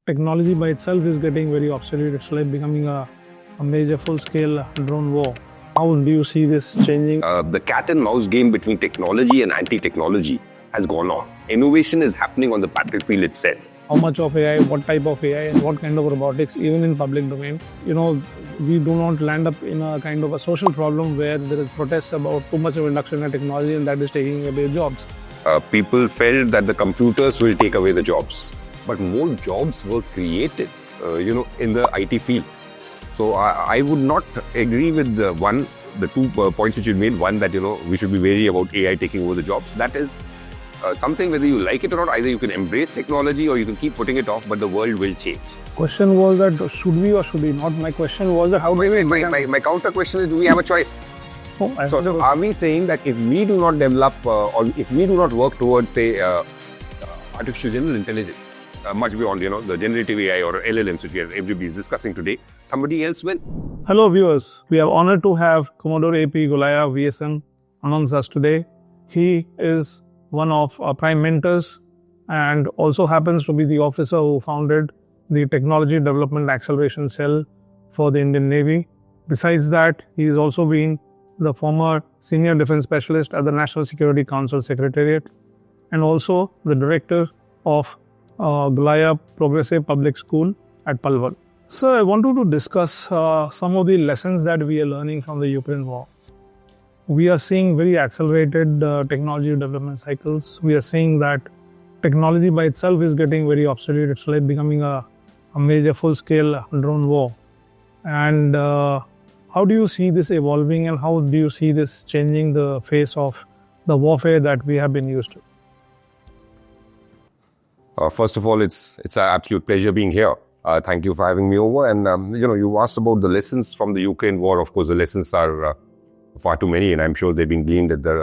technology by itself is getting very obsolete. It's like becoming a major full-scale drone war. How do you see this changing? The cat and mouse game between technology and anti-technology has gone on. Innovation is happening on the battlefield itself. How much of AI, what type of AI, and what kind of robotics, even in public domain. We do not land up in a kind of a social problem where there is protests about too much of induction in technology and that is taking away jobs. People felt that the computers will take away the jobs, but more jobs were created, in the IT field. So I would not agree with the 2 points which you made. One, that we should be wary about AI taking over the jobs. That is something, whether you like it or not. Either you can embrace technology or you can keep putting it off, but the world will change. Question was that should we or should we not? My question was that how. Wait. My counter question is: do we have a choice? So are we saying that if we do not develop or if we do not work towards, say, artificial general intelligence, much beyond the generative AI or LLMs which everybody is discussing today, somebody else will? Hello viewers, we are honored to have Commodore AP Golaya VSN amongst us today. He is one of our prime mentors and also happens to be the officer who founded the Technology Development Acceleration Cell for the Indian Navy. Besides that, he has also been the former Senior Defense Specialist at the National Security Council Secretariat and also the Director of Golaya Progressive Public School at Palwal. So I wanted to discuss some of the lessons that we are learning from the Ukraine war. We are seeing very accelerated technology development cycles. We are seeing that technology by itself is getting very obsolete. It's like becoming a major full-scale drone war. And how do you see this evolving and how do you see this changing the face of the warfare that we have been used to? First of all, it's an absolute pleasure being here. Thank you for having me over. And, you asked about the lessons from the Ukraine war. Of course, the lessons are far too many, and I'm sure they're being gleaned at the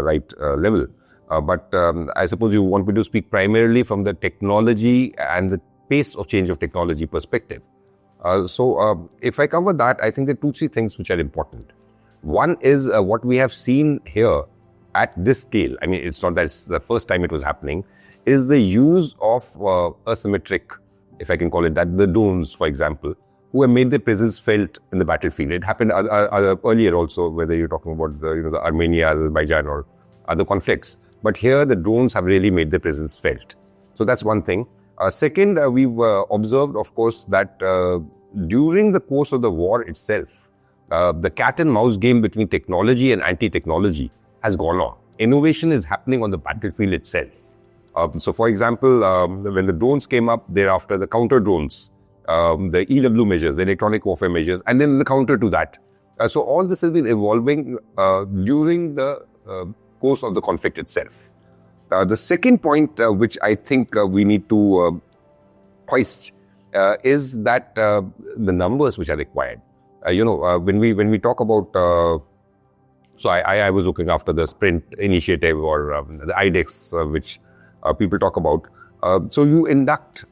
right level. But I suppose you want me to speak primarily from the technology and the pace of change of technology perspective. So if I cover that, I think there are 2-3 things which are important. One is what we have seen here at this scale. I mean, it's not that it's the first time it was happening, is the use of asymmetric, if I can call it that, the drones, for example, who have made their presence felt in the battlefield. It happened earlier also, whether you're talking about the Armenia, Azerbaijan or other conflicts. But here the drones have really made their presence felt. So that's one thing. Second, we've observed, of course, that during the course of the war itself, the cat and mouse game between technology and anti-technology has gone on. Innovation is happening on the battlefield itself. So, for example, when the drones came up, thereafter the counter drones, the EW measures, the electronic warfare measures, and then the counter to that. So all this has been evolving during the course of the conflict itself. The second point which I think we need to hoist is that the numbers which are required. When we talk about, so I was looking after the Sprint initiative or the IDEX, which people talk about. So you induct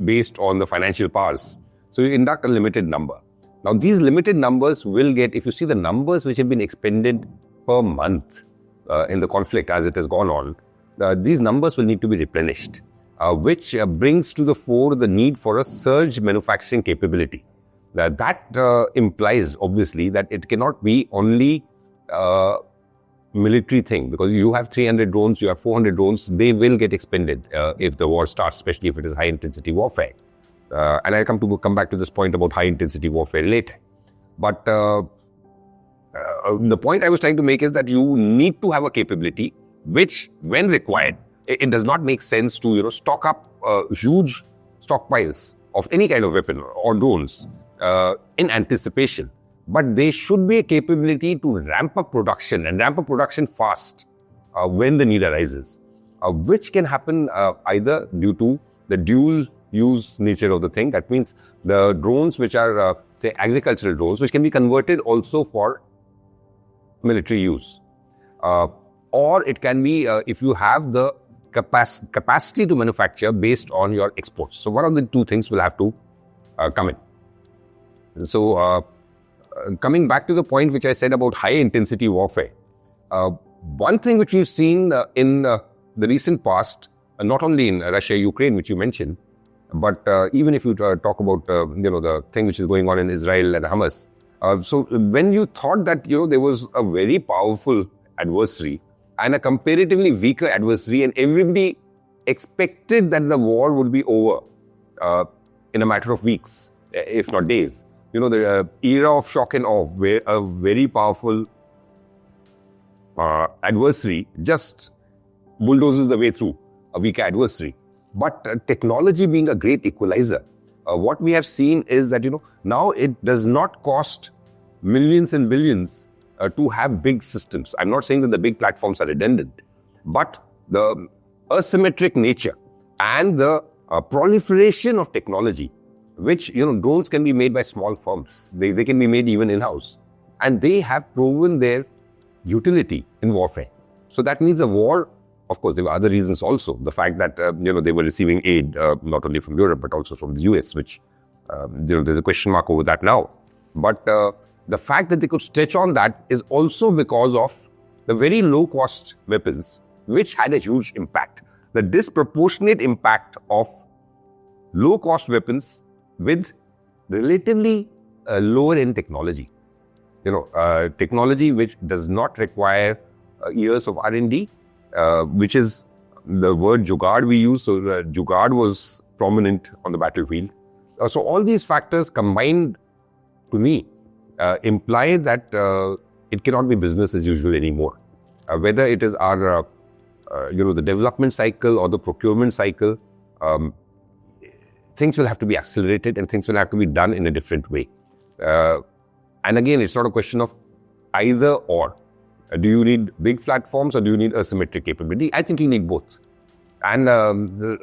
based on the financial powers. So you induct a limited number. Now these limited numbers will get, if you see the numbers which have been expended per month in the conflict as it has gone on, these numbers will need to be replenished, which brings to the fore the need for a surge manufacturing capability. That implies, obviously, that it cannot be only military thing, because you have 300 drones, you have 400 drones, they will get expended if the war starts, especially if it is high-intensity warfare. And I'll come back to this point about high-intensity warfare later. But the point I was trying to make is that you need to have a capability which, when required, it does not make sense to stock up huge stockpiles of any kind of weapon or drones in anticipation. But there should be a capability to ramp up production and ramp up production fast when the need arises, which can happen either due to the dual use nature of the thing. That means the drones which are, say, agricultural drones, which can be converted also for military use. Or it can be if you have the capacity to manufacture based on your exports. So one of the 2 things will have to come in. So coming back to the point which I said about high-intensity warfare, one thing which we've seen in the recent past, not only in Russia, Ukraine, which you mentioned, But even if you talk about, the thing which is going on in Israel and Hamas, so when you thought that, there was a very powerful adversary and a comparatively weaker adversary, and everybody expected that the war would be over in a matter of weeks, if not days. The era of shock and awe, where a very powerful adversary just bulldozes the way through a weaker adversary. But technology being a great equalizer, what we have seen is that, now it does not cost millions and billions to have big systems. I'm not saying that the big platforms are redundant, but the asymmetric nature and the proliferation of technology, which, drones can be made by small firms. They can be made even in-house. And they have proven their utility in warfare. So that means a war, of course, there were other reasons also. The fact that, they were receiving aid, not only from Europe, but also from the US, which, there's a question mark over that now. But the fact that they could stretch on that is also because of the very low-cost weapons, which had a huge impact. The disproportionate impact of low-cost weapons with relatively lower-end technology. Technology which does not require years of R&D, which is the word jugaad we use. So jugaad was prominent on the battlefield. So all these factors combined, to me, imply that it cannot be business as usual anymore. Whether it is our, the development cycle or the procurement cycle, things will have to be accelerated and things will have to be done in a different way. And again, it's not a question of either or. Do you need big platforms or do you need asymmetric capability? I think you need both. And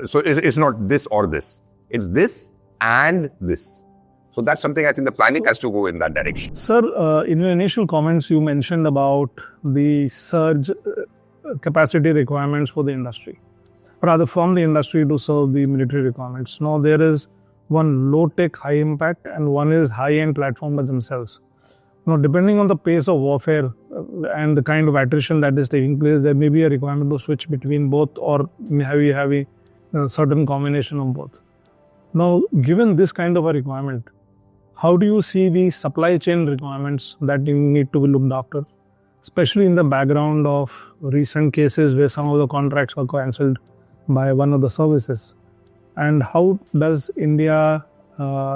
so it's not this or this. It's this and this. So that's something I think the planning has to go in that direction. Sir, in your initial comments, you mentioned about the surge capacity requirements for the industry, rather from the industry to serve the military requirements. Now, there is one low-tech, high-impact, and one is high-end platforms themselves. Now, depending on the pace of warfare and the kind of attrition that is taking place, there may be a requirement to switch between both, or may have a certain combination of both. Now, given this kind of a requirement, how do you see the supply chain requirements that you need to be looked after, especially in the background of recent cases where some of the contracts were cancelled by one of the services? And how does India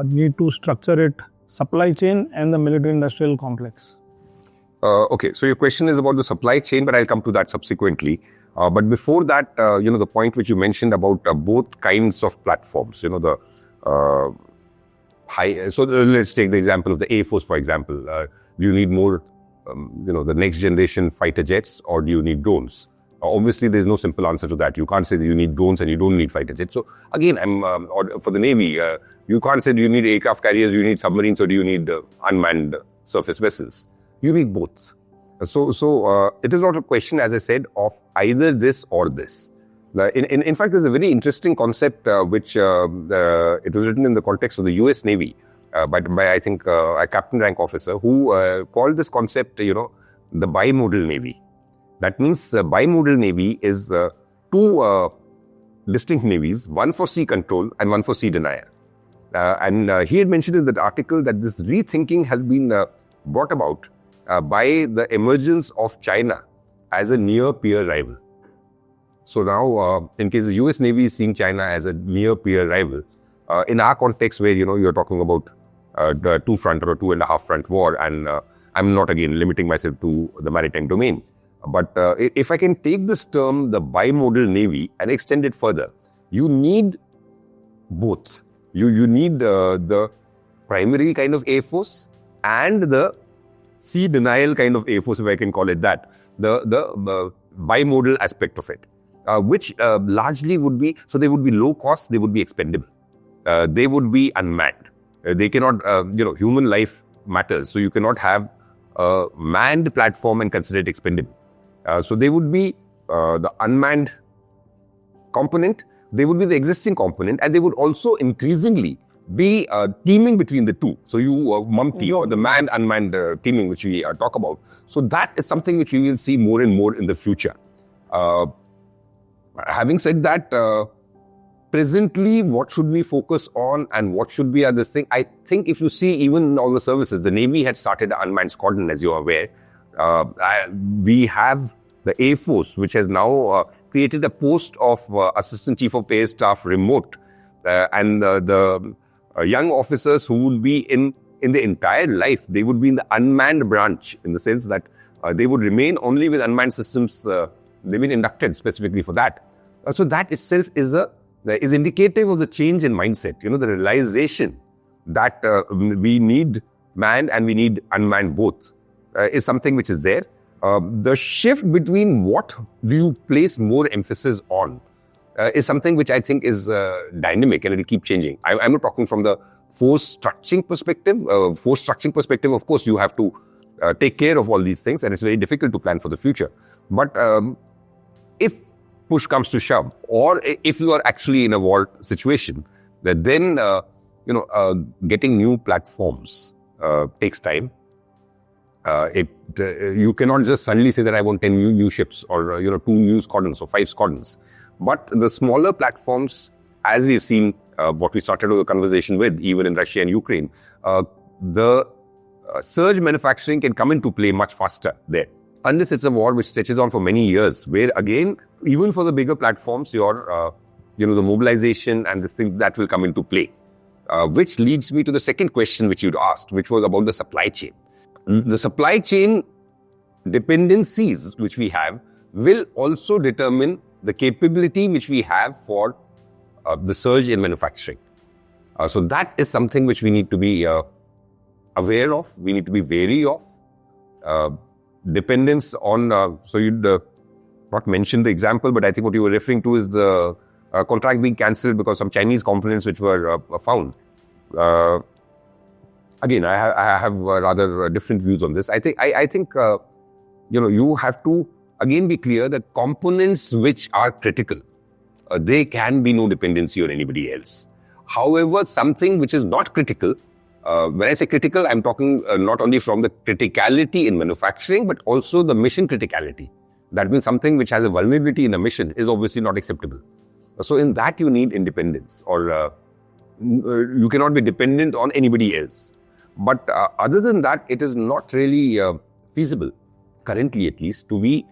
need to structure its supply chain and the military-industrial complex? Okay, so your question is about the supply chain, but I'll come to that subsequently. But before that, the point which you mentioned about both kinds of platforms, the high. So let's take the example of the Air Force, for example. Do you need more, the next generation fighter jets, or do you need drones? Obviously, there's no simple answer to that. You can't say that you need drones and you don't need fighter jets. So again, or for the Navy, you can't say do you need aircraft carriers, do you need submarines, or do you need unmanned surface vessels? You need both. So it is not a question, as I said, of either this or this. In fact, there's a very interesting concept which it was written in the context of the US Navy by I think a captain rank officer who called this concept, the bimodal Navy. That means bimodal Navy is two distinct navies, one for sea control and one for sea denial. And he had mentioned in that article that this rethinking has been brought about by the emergence of China as a near peer rival. So now, in case the US Navy is seeing China as a near peer rival, in our context where, you're talking about the two-front or 2.5-front war, and I'm not again limiting myself to the maritime domain. But if I can take this term, the bimodal Navy, and extend it further, you need both. You need the primary kind of Air Force and the sea denial kind of Air Force, if I can call it that. The bimodal aspect of it, which largely would be, so they would be low cost, they would be expendable. They would be unmanned. They cannot, human life matters. So you cannot have a manned platform and consider it expendable. So they would be the unmanned component, they would be the existing component, and they would also increasingly be teaming between the two. So you MUMTI, or the manned-unmanned teaming, which we talk about. So that is something which we will see more and more in the future. Having said that, presently, what should we focus on and what should be this thing? I think if you see even all the services, the Navy had started an unmanned squadron, as you are aware. We have the Air Force, which has now created a post of Assistant Chief of Air Staff remote. And the young officers who would be in the entire life, they would be in the unmanned branch, in the sense that they would remain only with unmanned systems. They've been inducted specifically for that. So that itself is indicative of the change in mindset. The realization that we need manned and we need unmanned both is something which is there. The shift between what do you place more emphasis on is something which I think is dynamic and it will keep changing. I'm not talking from the force structuring perspective. Of course, you have to take care of all these things, and it's very difficult to plan for the future. But if push comes to shove, or if you are actually in a war situation, then getting new platforms takes time. You cannot just suddenly say that I want 10 new ships or 2 new squadrons or 5 squadrons. But the smaller platforms, as we've seen, what we started the conversation with, even in Russia and Ukraine, the surge manufacturing can come into play much faster there. Unless it's a war which stretches on for many years, where again, even for the bigger platforms, the mobilization and this thing that will come into play. Which leads me to the second question which you'd asked, which was about the supply chain. The supply chain dependencies which we have will also determine the capability which we have for the surge in manufacturing. So that is something which we need to be aware of, we need to be wary of. Dependence on, so you'd not mention the example, but I think what you were referring to is the contract being cancelled because some Chinese components which were found. Again, I have rather different views on this. I think you have to again be clear that components which are critical, they can be no dependency on anybody else. However, something which is not critical, when I say critical, I'm talking not only from the criticality in manufacturing, but also the mission criticality. That means something which has a vulnerability in a mission is obviously not acceptable. So in that you need independence, or you cannot be dependent on anybody else. But other than that, it is not really feasible, currently at least, to be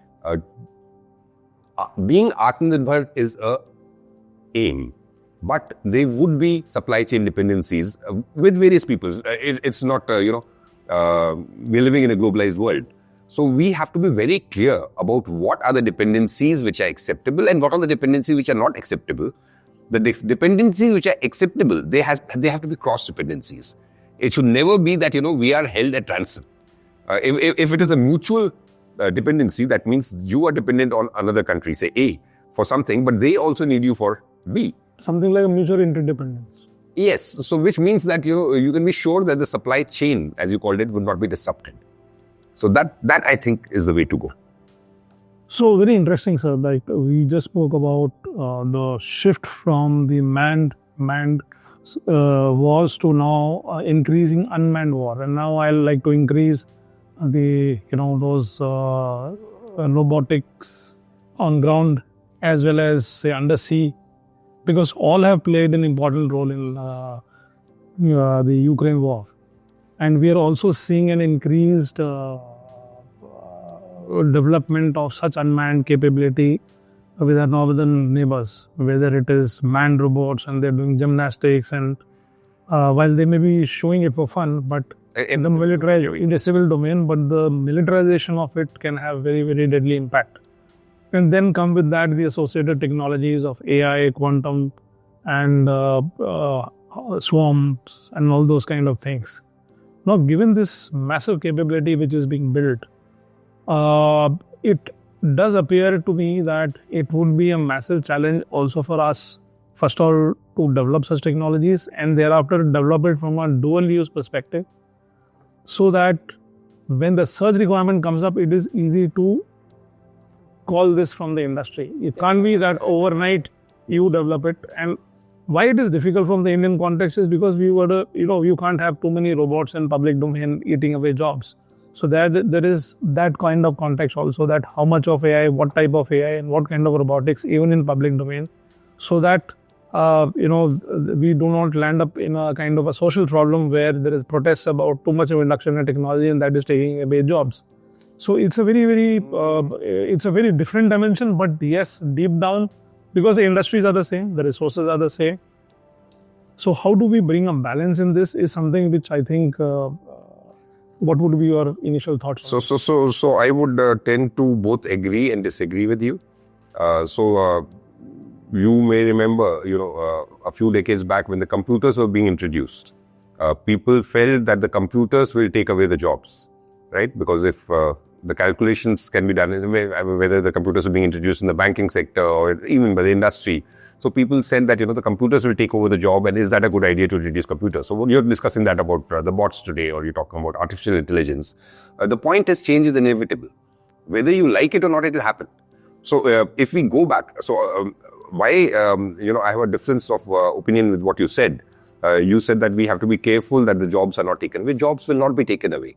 being Atmanirbhar is a aim. But there would be supply chain dependencies with various people. It's not, we're living in a globalized world. So we have to be very clear about what are the dependencies which are acceptable and what are the dependencies which are not acceptable. The dependencies which are acceptable, they have to be cross dependencies. It should never be that, we are held at ransom. If it is a mutual dependency, that means you are dependent on another country, say A, for something, but they also need you for B. Something like a mutual interdependence. Yes. So which means that, you can be sure that the supply chain, as you called it, would not be disrupted. So that I think is the way to go. So very interesting, sir. Like we just spoke about the shift from the manned wars to now increasing unmanned war. And now I'd like to increase the, those robotics on ground as well as say undersea, because all have played an important role in the Ukraine war. And we are also seeing an increased development of such unmanned capability with our northern neighbors, whether it is manned robots and they're doing gymnastics, and while they may be showing it for fun, but in the civil domain, but the militarization of it can have very, very deadly impact. And then come with that the associated technologies of AI, quantum, and swarms, and all those kind of things. Now, given this massive capability which is being built, it does appear to me that it would be a massive challenge also for us, first of all, to develop such technologies and thereafter develop it from a dual use perspective, so that when the surge requirement comes up, it is easy to call this from the industry. It can't be that overnight you develop it. And why it is difficult from the Indian context is because you can't have too many robots in public domain eating away jobs. So there is that kind of context also, that how much of AI, what type of AI, and what kind of robotics, even in public domain, so that we do not land up in a kind of a social problem where there is protests about too much of induction in technology and that is taking away jobs. So it's a very different dimension, but yes, deep down, because the industries are the same, the resources are the same. So how do we bring a balance in this is something which I think, what would be your initial thoughts? So I would tend to both agree and disagree with you. You may remember, a few decades back when the computers were being introduced, people felt that the computers will take away the jobs, right? Because if the calculations can be done, whether the computers are being introduced in the banking sector or even by the industry. So people said that, the computers will take over the job, and is that a good idea to introduce computers? So you're discussing that about the bots today, or you're talking about artificial intelligence. The point is, change is inevitable. Whether you like it or not, it will happen. So if we go back, why, I have a difference of opinion with what you said. You said that we have to be careful that the jobs are not taken away. Jobs will not be taken away.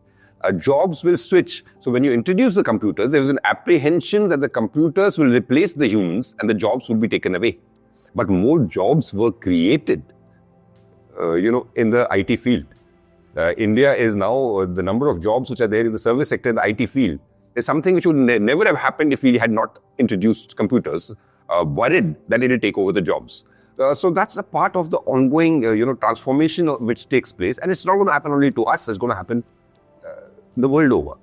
Jobs will switch. So when you introduce the computers, there is an apprehension that the computers will replace the humans and the jobs will be taken away. But more jobs were created, in the IT field. India is now, the number of jobs which are there in the service sector in the IT field is something which would never have happened if we had not introduced computers, worried that it will take over the jobs. So that's a part of the ongoing, transformation which takes place. And it's not going to happen only to us, it's going to happen the world over.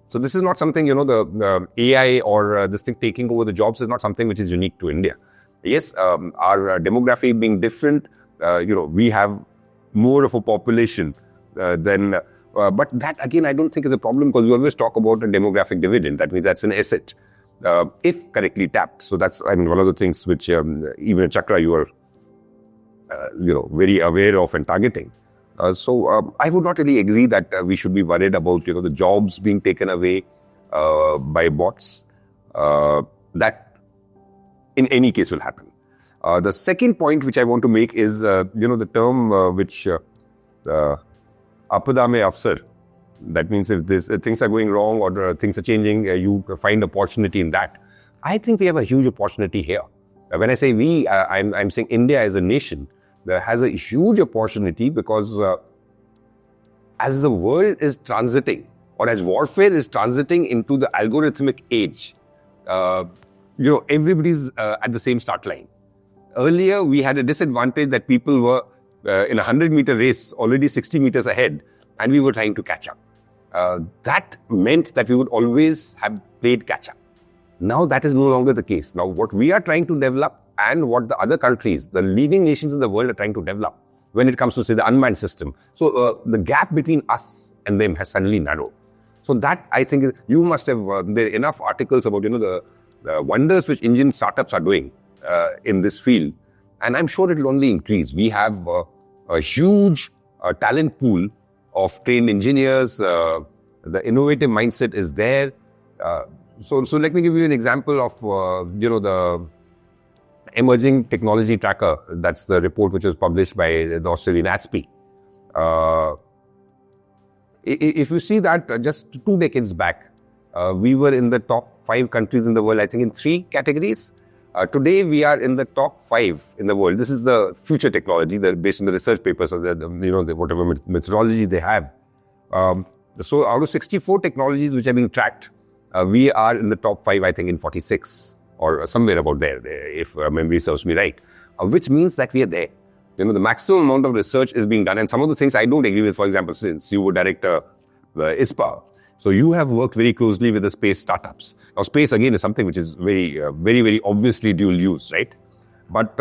So this is not something, the AI or this thing taking over the jobs is not something which is unique to India. Yes, our demography being different, we have more of a population than, but that again, I don't think is a problem, because we always talk about a demographic dividend. That means that's an asset, if correctly tapped. So that's, one of the things which even at Chakra you are, very aware of and targeting. So I would not really agree that we should be worried about, the jobs being taken away by bots. That in any case will happen. The second point which I want to make is, the term which apada mein afsar. That means if things are going wrong or things are changing, you find opportunity in that. I think we have a huge opportunity here. When I say we, I'm saying India as a nation has a huge opportunity, because as the world is transiting, or as warfare is transiting into the algorithmic age, everybody's at the same start line. Earlier, we had a disadvantage that people were in a 100-meter race already 60 meters ahead, and we were trying to catch up. That meant that we would always have played catch up. Now that is no longer the case. Now what we are trying to develop and what the other countries, the leading nations in the world are trying to develop when it comes to, say, the unmanned system. So the gap between us and them has suddenly narrowed. So that, I think, you must have, there are enough articles about, the wonders which Indian startups are doing in this field. And I'm sure it will only increase. We have a huge talent pool of trained engineers. The innovative mindset is there. So let me give you an example of, the emerging technology tracker. That's the report which was published by the Australian ASPE. If you see that just 2 decades back, we were in the top 5 countries in the world, I think in 3 categories. Today, we are in the top 5 in the world. This is the future technology based on the research papers or whatever methodology they have. So out of 64 technologies which are being tracked, we are in the top 5, I think, in 46 or somewhere about there, if memory serves me right, which means that we are there. The maximum amount of research is being done. And some of the things I don't agree with, for example, since you were director ISPA, so you have worked very closely with the space startups. Now, space, again, is something which is very, very obviously dual use, right? But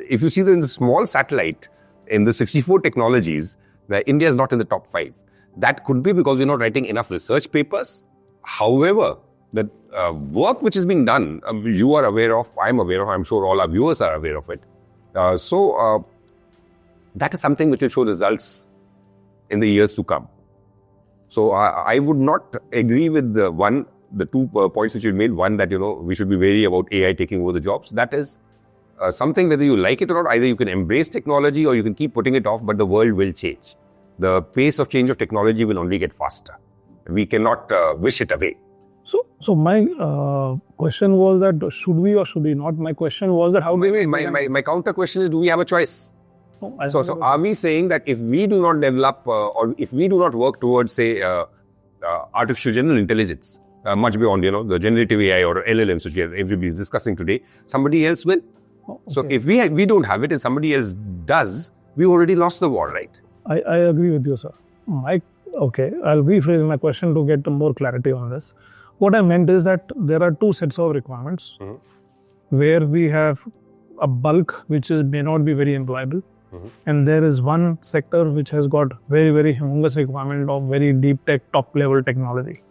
if you see that in the small satellite, in the 64 technologies, India is not in the top 5. That could be because you're not writing enough research papers. However, the work which is being done, you are aware of, I'm aware of, I'm sure all our viewers are aware of it. So that is something which will show results in the years to come. So I would not agree with the 2 points which you made. One, that, we should be wary about AI taking over the jobs. That is something, whether you like it or not, either you can embrace technology or you can keep putting it off, but the world will change. The pace of change of technology will only get faster. We cannot wish it away. So my question was that should we or should we not? My question was that how do we... My counter question is, do we have a choice? Oh, So are we saying that if we do not develop or if we do not work towards, say, artificial general intelligence, much beyond, the generative AI or LLMs, which everybody is discussing today, somebody else will? okay. So if we don't have it and somebody else does, we already lost the war, right? I agree with you, sir. Okay, I'll rephrase my question to get more clarity on this. What I meant is that there are two sets of requirements where we have a bulk which may not be very employable, and there is one sector which has got very, very humongous requirement of very deep tech, top level technology.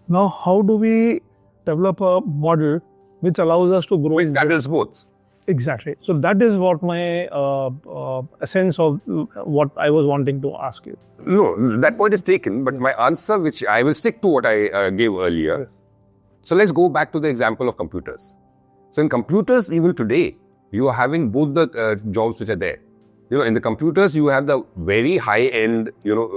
Now, how do we develop a model which allows us to grow? Which handles both. Exactly. So that is what my essence of what I was wanting to ask you. No, that point is taken, but my answer, which I will stick to what I gave earlier. Yes. So let's go back to the example of computers. So in computers, even today, you are having both the jobs which are there. In the computers, you have the very high-end,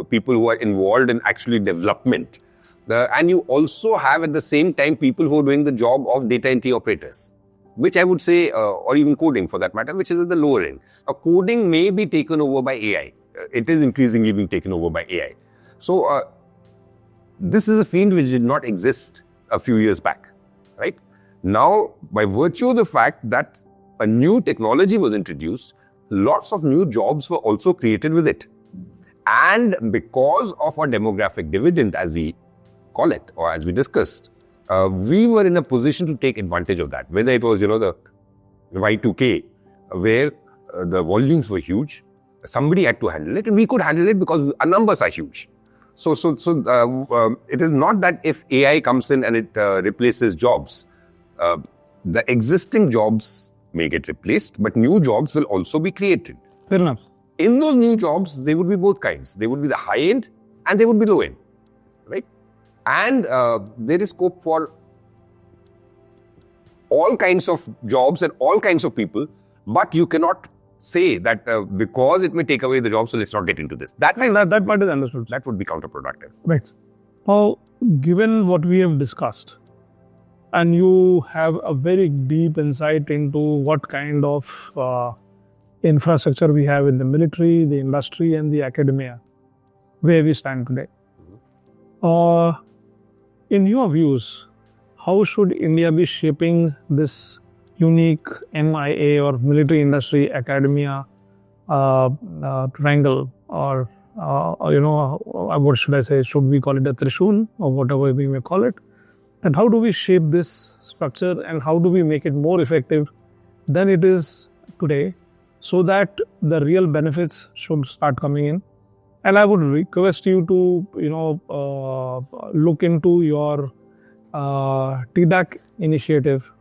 people who are involved in actually development. And you also have at the same time people who are doing the job of data entry operators, which I would say, or even coding for that matter, which is at the lower end. Coding may be taken over by AI. It is increasingly being taken over by AI. So this is a field which did not exist a few years back, right? Now, by virtue of the fact that a new technology was introduced, lots of new jobs were also created with it. And because of our demographic dividend, as we call it, or as we discussed, we were in a position to take advantage of that. Whether it was, the Y2K, where the volumes were huge, somebody had to handle it, and we could handle it because our numbers are huge. So it is not that if AI comes in and it replaces jobs, the existing jobs may get replaced, but new jobs will also be created. Fair enough. In those new jobs, they would be both kinds. They would be the high end and they would be low end, right? And there is scope for all kinds of jobs and all kinds of people, but you cannot say that because it may take away the job, so let's not get into this. That part is understood. That would be counterproductive. Right. Now, given what we have discussed, and you have a very deep insight into what kind of infrastructure we have in the military, the industry, and the academia, where we stand today. In your views, how should India be shaping this unique MIA or military industry academia triangle, or what should I say? Should we call it a Trishul or whatever we may call it? And how do we shape this structure and how do we make it more effective than it is today, so that the real benefits should start coming in? And I would request you to, look into your TDAC initiative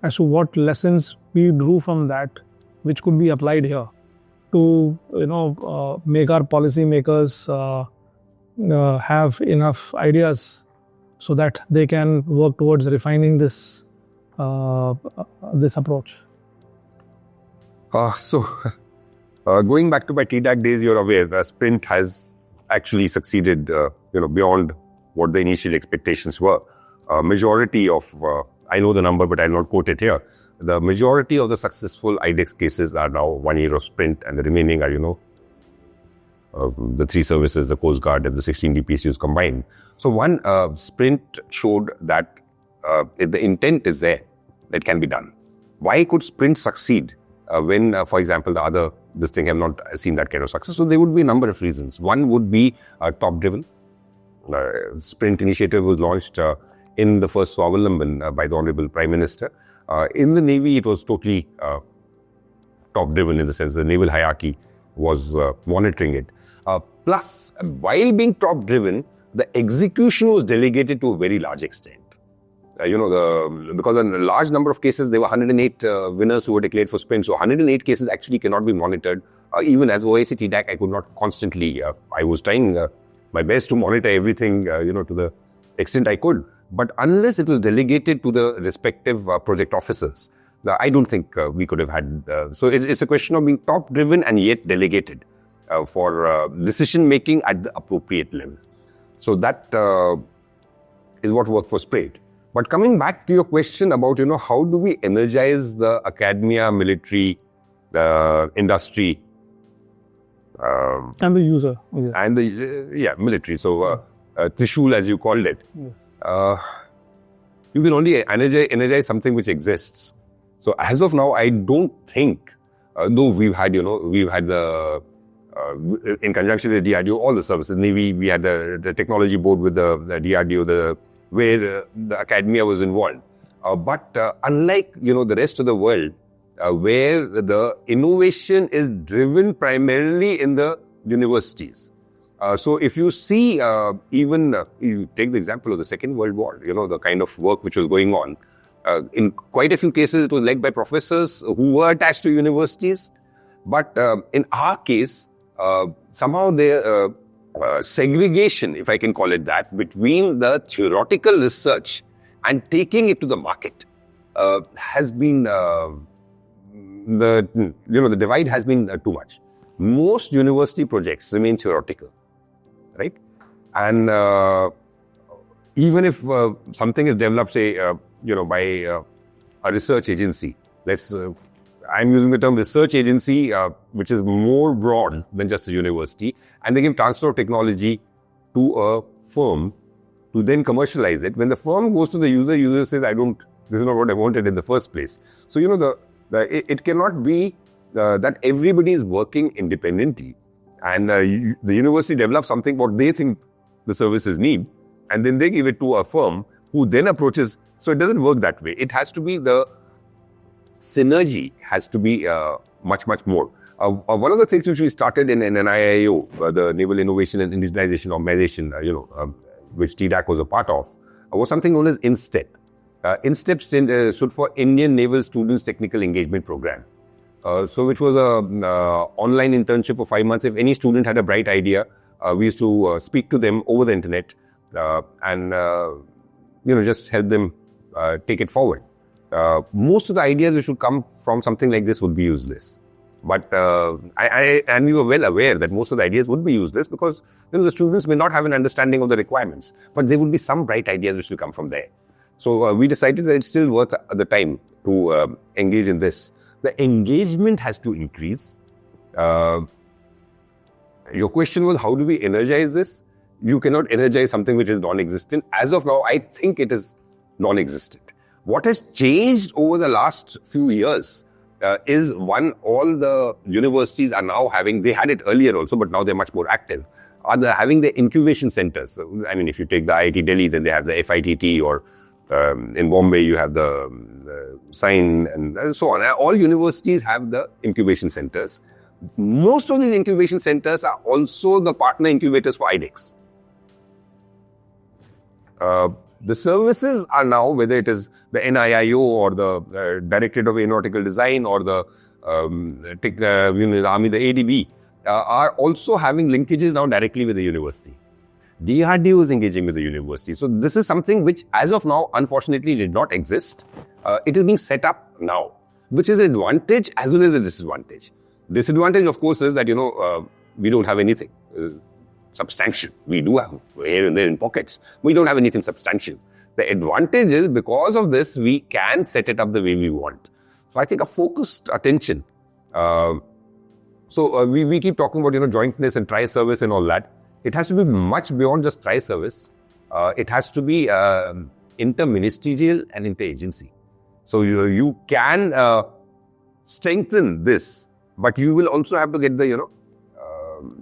as to what lessons we drew from that, which could be applied here to, make our policymakers have enough ideas so that they can work towards refining this approach. Going back to my TDAC days, you're aware, Sprint has actually succeeded, beyond what the initial expectations were. Majority of, I know the number, but I'll not quote it here. The majority of the successful IDEX cases are now 1 year of Sprint, and the remaining are, the 3 services, the Coast Guard and the 16 DPSUs combined. So one, Sprint showed that if the intent is there, it can be done. Why could Sprint succeed when, for example, this thing have not seen that kind of success? So there would be a number of reasons. One would be top-driven. Sprint initiative was launched in the first Swawalamban by the Honorable Prime Minister. In the Navy, it was totally top-driven in the sense the naval hierarchy was monitoring it. Plus, while being top-driven, the execution was delegated to a very large extent. Because in a large number of cases, there were 108 winners who were declared for Sprint. So 108 cases actually cannot be monitored. Even as OIC TDAC, I could not constantly, I was trying my best to monitor everything, to the extent I could. But unless it was delegated to the respective project officers, I don't think we could have had. So it's a question of being top-driven and yet delegated for decision-making at the appropriate level. So that is what workforce prayed. But coming back to your question about, how do we energize the academia, military, the industry, and the user. Yes. and the military. So Trishul, as you called it, Yes. You can only energize something which exists. So as of now, I don't think, though we've had the in conjunction with the DRDO, all the services. Navy, we had the technology board with the DRDO, where the academia was involved. But unlike the rest of the world, where the innovation is driven primarily in the universities. So if you see, even you take the example of the Second World War, the kind of work which was going on. In quite a few cases, it was led by professors who were attached to universities. But in our case, somehow the segregation, if I can call it that, between the theoretical research and taking it to the market has been the divide has been too much. Most university projects remain theoretical, right? And even if something is developed, say, by a research agency, I'm using the term research agency, which is more broad than just a university, and they give transfer of technology to a firm to then commercialize it. When the firm goes to the user says, this is not what I wanted in the first place. So, it cannot be that everybody is working independently, and the university develops something what they think the services need, and then they give it to a firm who then approaches. So it doesn't work that way. It has to be the synergy has to be much, much more. One of the things which we started in NIIO, the Naval Innovation and Indigenization Organization, which TDAC was a part of, was something known as INSTEP. INSTEP stood for Indian Naval Students Technical Engagement Program. Which was a online internship for 5 months. If any student had a bright idea, we used to speak to them over the internet and just help them take it forward. Most of the ideas which would come from something like this would be useless. But and we were well aware that most of the ideas would be useless because the students may not have an understanding of the requirements, but there would be some bright ideas which will come from there. So we decided that it's still worth the time to engage in this. The engagement has to increase. Your question was, how do we energize this? You cannot energize something which is non-existent. As of now, I think it is non-existent. What has changed over the last few years is one, all the universities are now having, they had it earlier also, but now they're much more active, are having the incubation centers. So, I mean, if you take the IIT Delhi, then they have the FITT, or in Bombay, you have the SIGN and so on. All universities have the incubation centers. Most of these incubation centers are also the partner incubators for IDEX. The services are now, whether it is the NIIO or the Directorate of Aeronautical Design or the Army, the ADB, are also having linkages now directly with the university. DRDO is engaging with the university. So this is something which, as of now, unfortunately did not exist. It is being set up now, which is an advantage as well as a disadvantage. Disadvantage, of course, is that, we don't have anything substantial. We do have here and there in pockets. We don't have anything substantial. The advantage is, because of this, we can set it up the way we want. So I think a focused attention. We keep talking about, jointness and tri-service and all that. It has to be much beyond just tri-service. It has to be inter-ministerial and inter-agency. So you can strengthen this, but you will also have to get the,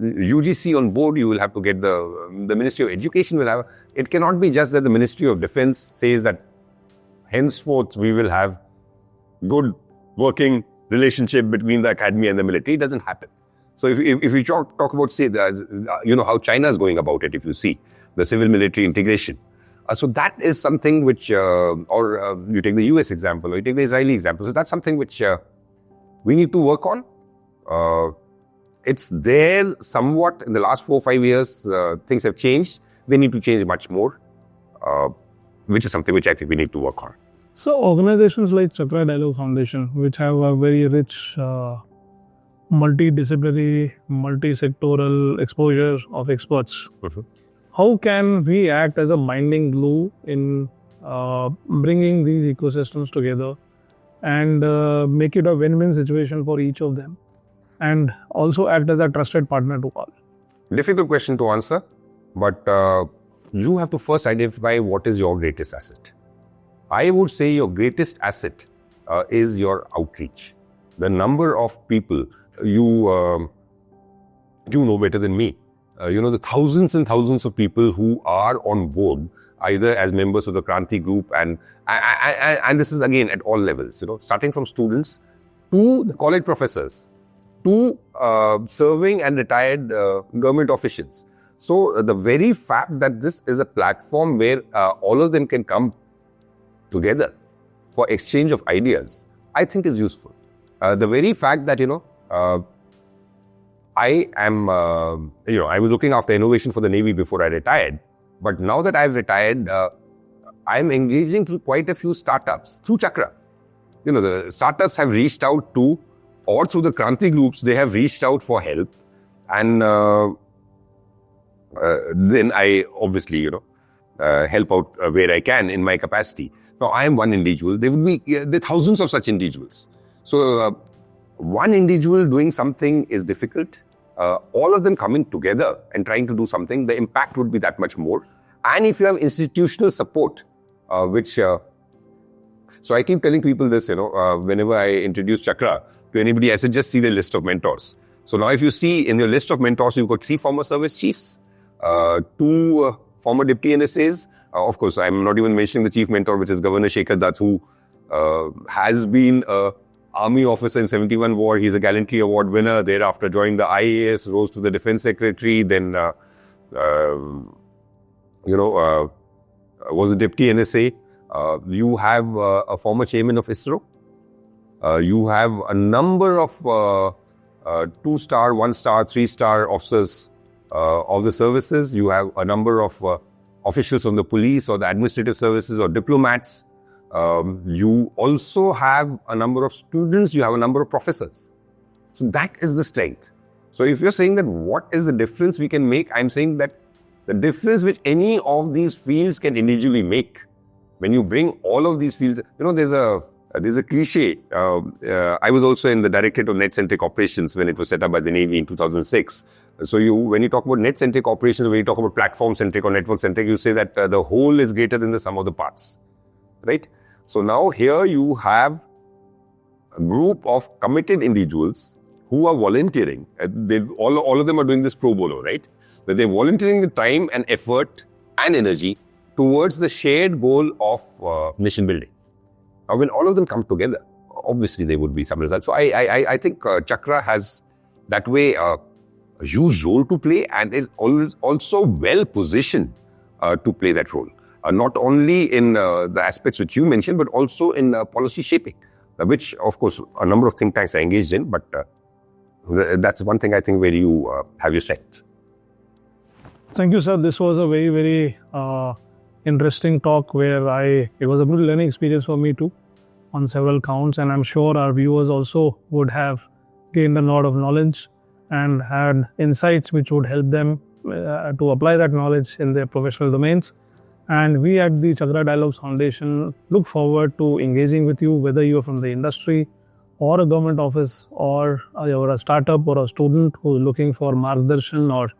UGC on board. You will have to get the Ministry of Education will have. It cannot be just that the Ministry of Defense says that henceforth we will have good working relationship between the academy and the military. It doesn't happen. So if we talk about, say, how China is going about it, if you see the civil-military integration. So that is something which, or you take the US example, or you take the Israeli example. So that's something which we need to work on. It's there somewhat in the last 4 or 5 years. Things have changed. They need to change much more, which is something which I think we need to work on. So organizations like Chakra Dialogues Foundation, which have a very rich multidisciplinary, multi-sectoral exposure of experts. Mm-hmm. how can we act as a binding glue in bringing these ecosystems together and make it a win-win situation for each of them, and also act as a trusted partner to all? Difficult question to answer, but you have to first identify what is your greatest asset. I would say your greatest asset is your outreach. The number of people you know better than me. The thousands and thousands of people who are on board, either as members of the KRANTII group, and this is again at all levels. Starting from students to the college professors, to serving and retired government officials. So the very fact that this is a platform where all of them can come together for exchange of ideas, I think is useful. The very fact that, I am, I was looking after innovation for the Navy before I retired. But now that I've retired, I'm engaging through quite a few startups through Chakra. The startups have reached out to, or through the KRANTII groups, they have reached out for help. And then I obviously, help out where I can in my capacity. Now, I am one individual. There are thousands of such individuals. So, one individual doing something is difficult. All of them coming together and trying to do something, the impact would be that much more. And if you have institutional support, so I keep telling people this, whenever I introduce Chakra to anybody, I said, just see the list of mentors. So now if you see in your list of mentors, you've got 3 former service chiefs, 2 former deputy NSAs. Of course, I'm not even mentioning the chief mentor, which is Governor Shekhar Dutt, who has been Army officer in 71 war. He's a Gallantry Award winner. Thereafter joined the IAS, rose to the Defense Secretary, then, was a Deputy NSA. You have a former chairman of ISRO. You have a number of 2-star, 1-star, 3-star officers of the services. You have a number of officials from the police or the administrative services or diplomats. You also have a number of students, you have a number of professors. So that is the strength. So if you're saying that what is the difference we can make, I'm saying that the difference which any of these fields can individually make, when you bring all of these fields, there's a cliche. I was also in the Directorate of Net-Centric Operations when it was set up by the Navy in 2006. So when you talk about net-centric operations, when you talk about platform-centric or network-centric, you say that the whole is greater than the sum of the parts. Right? So now here you have a group of committed individuals who are volunteering. All of them are doing this pro bono, right? That they're volunteering the time and effort and energy towards the shared goal of nation building. Now, when all of them come together, obviously there would be some results. So I think Chakra has that way a huge role to play and is also well positioned to play that role. Not only in the aspects which you mentioned, but also in policy shaping, which, of course, a number of think tanks are engaged in. But that's one thing I think where you have your strength. Thank you, sir. This was a very, very interesting talk where it was a good learning experience for me too on several counts. And I'm sure our viewers also would have gained a lot of knowledge and had insights which would help them to apply that knowledge in their professional domains. And we at the Chakra Dialogues Foundation look forward to engaging with you, whether you are from the industry or a government office or you're a startup or a student who is looking for margdarshan or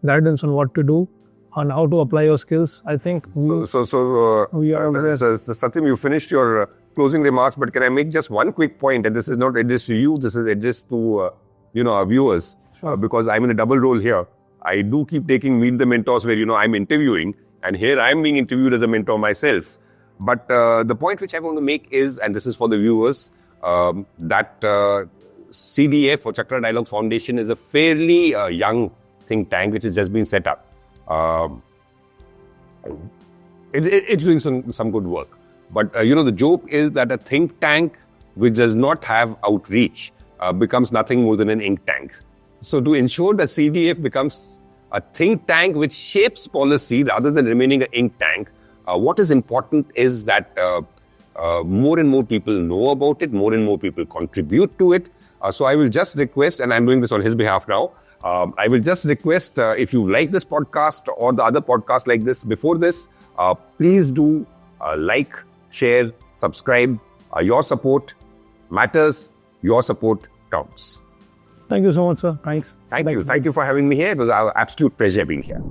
guidance on what to do and how to apply your skills. I think Satyam, you finished your closing remarks, but can I make just one quick point? And this is not addressed to you, this is addressed to our viewers. Sure. Because I'm in a double role here. I do keep taking Meet the Mentors where I'm interviewing. And here I'm being interviewed as a mentor myself. But the point which I want to make is, and this is for the viewers, that CDF or Chakra Dialogues Foundation is a fairly young think tank which has just been set up. It's doing some good work. But, the joke is that a think tank which does not have outreach becomes nothing more than an ink tank. So to ensure that CDF becomes a think tank which shapes policy rather than remaining an ink tank, what is important is that more and more people know about it, more and more people contribute to it. So I will just request, and I'm doing this on his behalf now, I will just request, if you like this podcast or the other podcasts like this before this, please do like, share, subscribe. Your support matters. Your support counts. Thank you so much, sir. Thanks. Thank you. Thank you for having me here. It was our absolute pleasure being here.